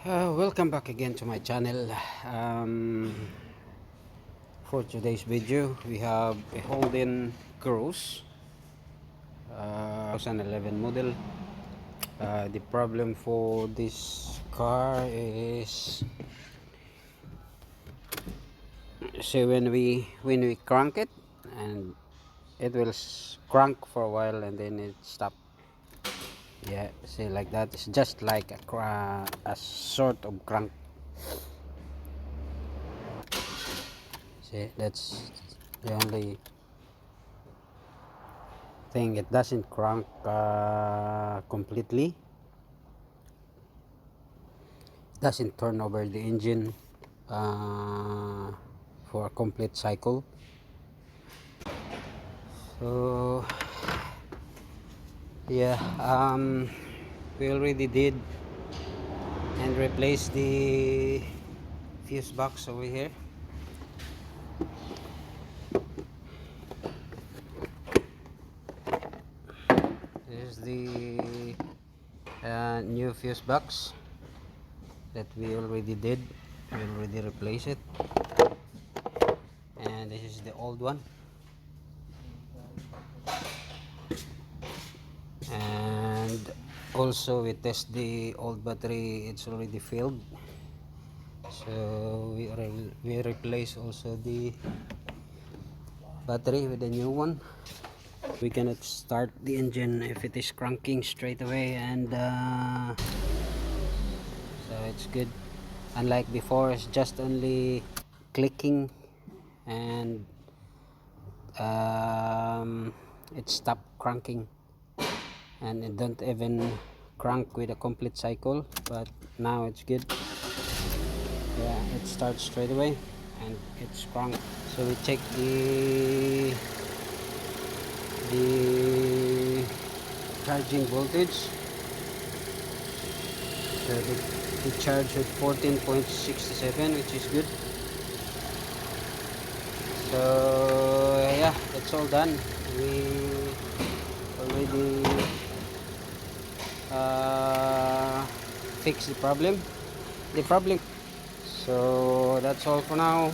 Welcome back again to my channel. For today's video, we have a Holden Cruze 2011 model. The problem for this car is, so when we crank it, and it will crank for a while and then it stop. Yeah, see, like that. It's just like a sort of crank. See, that's the only thing. It doesn't crank completely. It doesn't turn over the engine for a complete cycle. So yeah, we already did and replaced the fuse box over here. This is the new fuse box that we already did. We already replaced it, and this is the old one. And also we test the old battery, it's already filled, so we replace also the battery with a new one. We cannot start the engine if it is cranking straight away, and so it's good. Unlike before, it's just only clicking and it stopped cranking, and it don't even crank with a complete cycle. But now it's good. Yeah, it starts straight away and it's crank. So we check the charging voltage. So the charge at 14.67, which is good. So yeah, it's all done. We already fixed the problem. So that's all for now.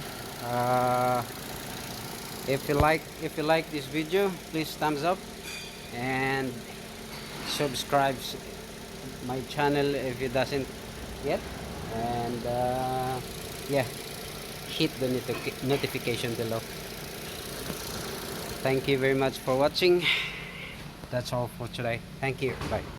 If you like this video, please thumbs up and subscribe my channel if it doesn't yet, and yeah, hit the notification below. Thank you very much for watching. That's all for today. Thank you. Bye.